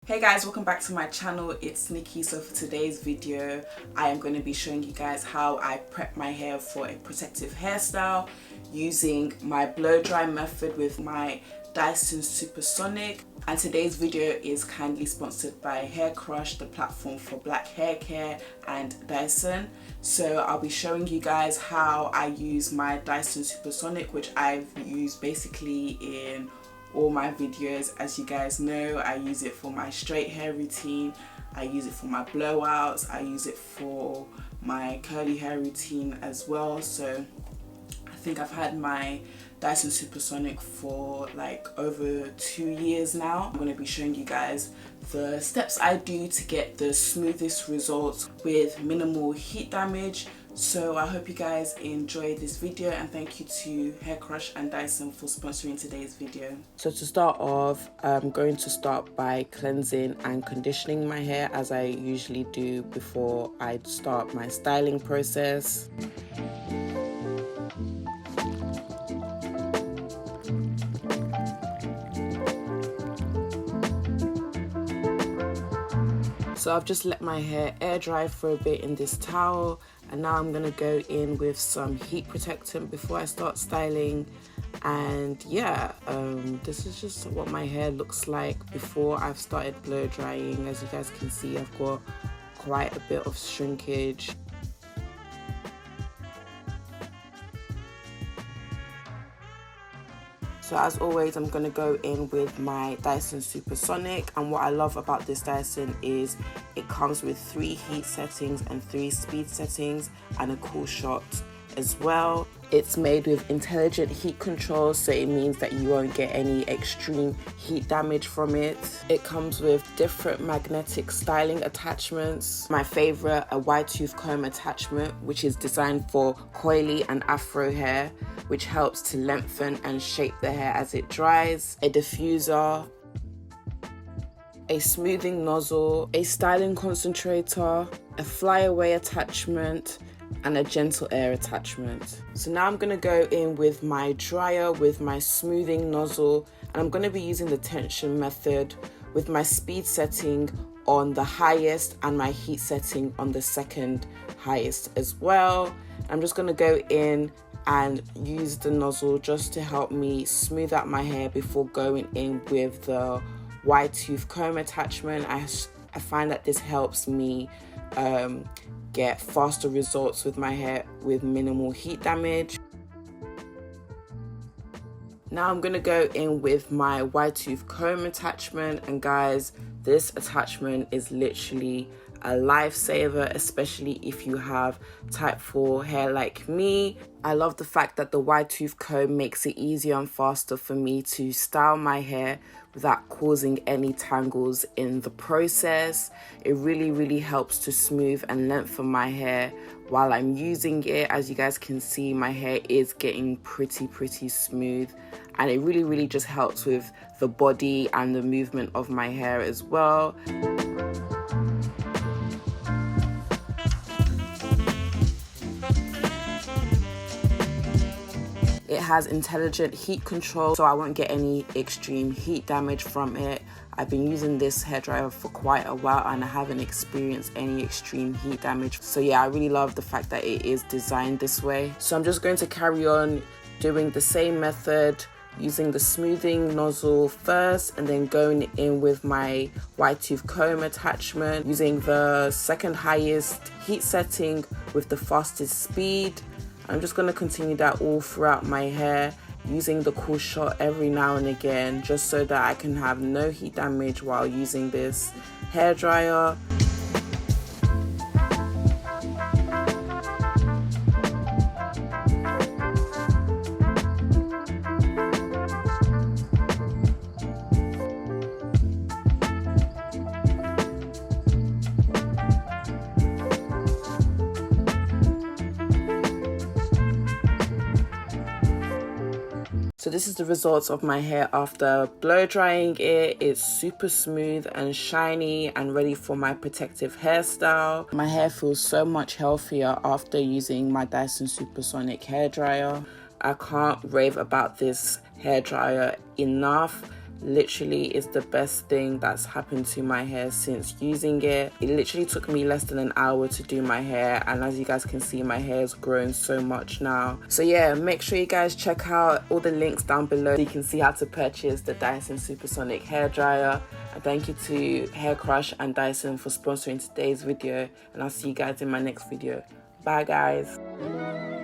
Hey guys, welcome back to my channel. It's Nikki. So for today's video I am going to be showing you guys how I prep my hair for a protective hairstyle using my blow dry method with my Dyson Supersonic. And today's video is kindly sponsored by Hair Crush, the platform for black hair care, and Dyson. So I'll be showing you guys how I use my Dyson Supersonic, which I've used basically in all my videos. As you guys know, I use it for my straight hair routine, I use it for my blowouts, I use it for my curly hair routine as well. So I think I've had my Dyson Supersonic for like over 2 years now. I'm going to be showing you guys the steps I do to get the smoothest results with minimal heat damage. So I hope you guys enjoyed this video, and thank you to Hair Crush and Dyson for sponsoring today's video. So to start off, I'm going to start by cleansing and conditioning my hair, as I usually do before I start my styling process. So I've just let my hair air dry for a bit in this towel, and now I'm gonna go in with some heat protectant before I start styling. And yeah, this is just what my hair looks like before I've started blow drying. As you guys can see, I've got quite a bit of shrinkage. So as always, I'm going to go in with my Dyson Supersonic, and what I love about this Dyson is it comes with 3 heat settings and 3 speed settings and a cool shot as well. It's made with intelligent heat control, so it means that you won't get any extreme heat damage from it. It comes with different magnetic styling attachments. My favorite, a wide tooth comb attachment, which is designed for coily and afro hair, which helps to lengthen and shape the hair as it dries. A diffuser, a smoothing nozzle, a styling concentrator, a flyaway attachment, and a gentle air attachment. So now I'm going to go in with my dryer with my smoothing nozzle, and I'm going to be using the tension method with my speed setting on the highest and my heat setting on the second highest as well. I'm just going to go in and use the nozzle just to help me smooth out my hair before going in with the wide tooth comb attachment. I find that this helps me get faster results with my hair with minimal heat damage. Now I'm going to go in with my wide tooth comb attachment, and guys, this attachment is literally a lifesaver, especially if you have type 4 hair like me. I love the fact that the wide tooth comb makes it easier and faster for me to style my hair without causing any tangles in the process. It really helps to smooth and lengthen my hair while I'm using it. As you guys can see, my hair is getting pretty smooth, and it really just helps with the body and the movement of my hair as well. It has intelligent heat control, so I won't get any extreme heat damage from it. I've been using this hairdryer for quite a while and I haven't experienced any extreme heat damage. So yeah, I really love the fact that it is designed this way. So I'm just going to carry on doing the same method, using the smoothing nozzle first and then going in with my wide tooth comb attachment, using the second highest heat setting with the fastest speed. I'm just going to continue that all throughout my hair, using the cool shot every now and again, just so that I can have no heat damage while using this hairdryer. So this is the results of my hair after blow drying it. It's super smooth and shiny and ready for my protective hairstyle. My hair feels so much healthier after using my Dyson Supersonic hairdryer. I can't rave about this hairdryer enough. literally is the best thing that's happened to my hair since using it. It literally took me less than an hour to do my hair, and as you guys can see, my hair has grown so much now. So yeah, make sure you guys check out all the links down below so you can see how to purchase the Dyson Supersonic hairdryer. And thank you to Hair Crush and Dyson for sponsoring today's video, and I'll see you guys in my next video. Bye guys.